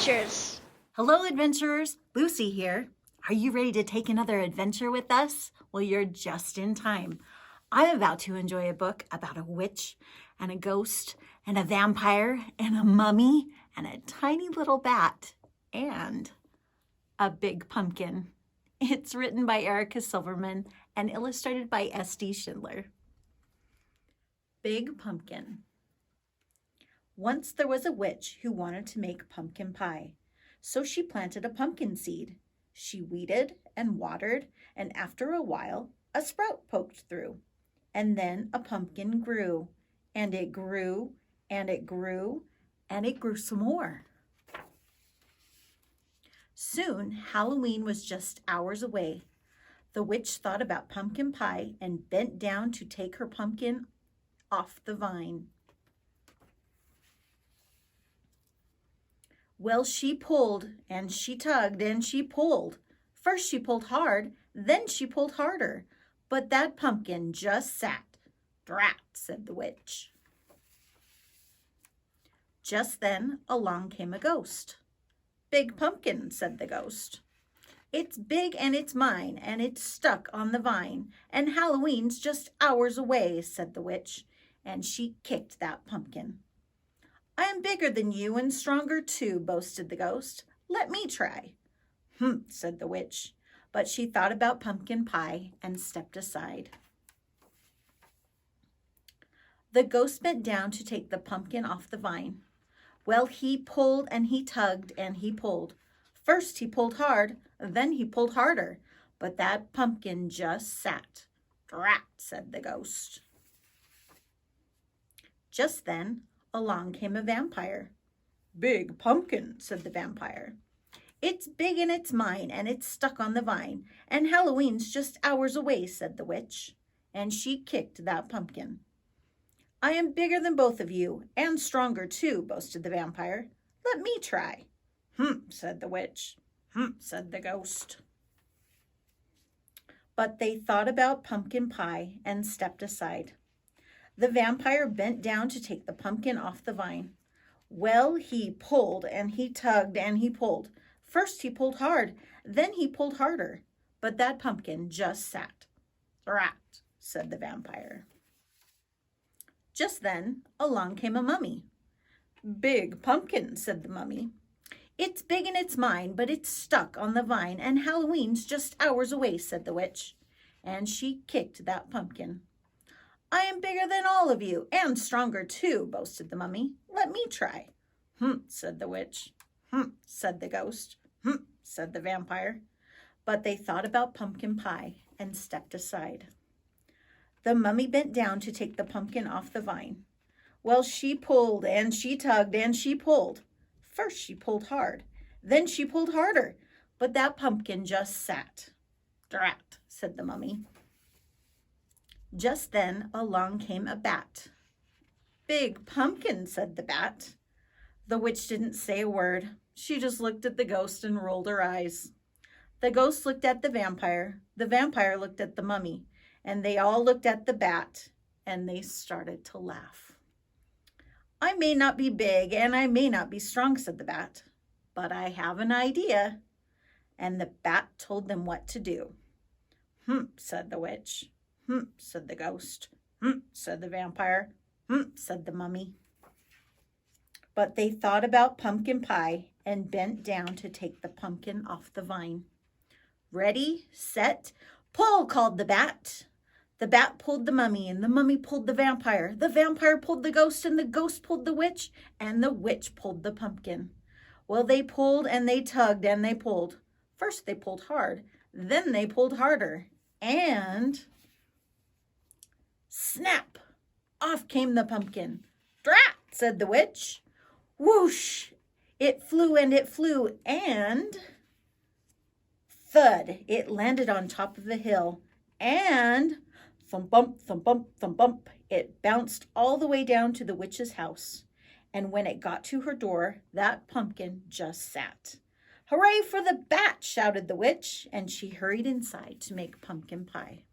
adventures. Hello, adventurers. Lucy here. Are you ready to take another adventure with us? Well, you're just in time. I'm about to enjoy a book about a witch and a ghost and a vampire and a mummy and a tiny little bat and a big pumpkin. It's written by Erica Silverman and illustrated by S.D. Schindler. Big Pumpkin. Once there was a witch who wanted to make pumpkin pie. So she planted a pumpkin seed. She weeded and watered, and after a while, a sprout poked through. And then a pumpkin grew, and it grew, and it grew, and it grew some more. Soon, Halloween was just hours away. The witch thought about pumpkin pie and bent down to take her pumpkin off the vine. Well, she pulled, and she tugged, and she pulled. First she pulled hard, then she pulled harder. But that pumpkin just sat. "Drat," said the witch. Just then along came a ghost. "Big Pumpkin," said the ghost. "It's big and it's mine, and it's stuck on the vine, and Halloween's just hours away," said the witch, and she kicked that pumpkin. "I am bigger than you and stronger too," boasted the ghost. "Let me try." Said the witch, but she thought about pumpkin pie and stepped aside. The ghost bent down to take the pumpkin off the vine. Well, he pulled and he tugged and he pulled. First he pulled hard, then he pulled harder, but that pumpkin just sat. "Drat," said the ghost. Just then, along came a vampire. "Big Pumpkin," said the vampire. "It's big and it's mine, and it's stuck on the vine, and Halloween's just hours away," said the witch, and she kicked that pumpkin. "I am bigger than both of you, and stronger too," boasted the vampire. "Let me try." Said the witch. Said the ghost. But they thought about pumpkin pie and stepped aside. The vampire bent down to take the pumpkin off the vine. Well, he pulled and he tugged and he pulled. First he pulled hard, then he pulled harder, but that pumpkin just sat. "Drat," said the vampire. Just then along came a mummy. "Big Pumpkin," said the mummy. "It's big and it's mine, but it's stuck on the vine, and Halloween's just hours away," said the witch, and she kicked that pumpkin. "I am bigger than all of you, and stronger too," boasted the mummy. "Let me try." Said the witch. Said the ghost. Said the vampire. But they thought about pumpkin pie and stepped aside. The mummy bent down to take the pumpkin off the vine. Well, she pulled and she tugged and she pulled. First she pulled hard, then she pulled harder, but that pumpkin just sat. "Drat," said the mummy. Just then along came a bat. "Big Pumpkin," said the bat. The witch didn't say a word. She just looked at the ghost and rolled her eyes. The ghost looked at the vampire looked at the mummy, and they all looked at the bat, and they started to laugh. "I may not be big and I may not be strong," said the bat, "but I have an idea." And the bat told them what to do. Said the witch. Said the ghost. Said the vampire. Said the mummy. But they thought about pumpkin pie and bent down to take the pumpkin off the vine. "Ready, set, pull," called the bat. The bat pulled the mummy, and the mummy pulled the vampire. The vampire pulled the ghost, and the ghost pulled the witch, and the witch pulled the pumpkin. Well, they pulled and they tugged and they pulled. First they pulled hard, then they pulled harder, and snap! Off came the pumpkin. "Drat," said the witch. Whoosh! It flew, and thud! It landed on top of the hill, and thump bump, thump bump, thump bump, it bounced all the way down to the witch's house. And when it got to her door, that pumpkin just sat. "Hooray for the bat!" shouted the witch, and she hurried inside to make pumpkin pie.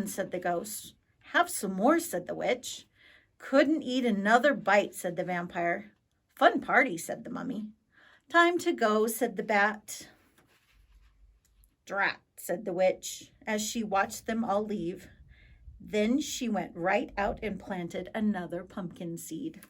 Said the ghost. "Have some more," said the witch. "Couldn't eat another bite," said the vampire. Fun party, said the mummy. Time to go, said the bat. Drat, said the witch, as she watched them all leave. Then she went right out and planted another pumpkin seed.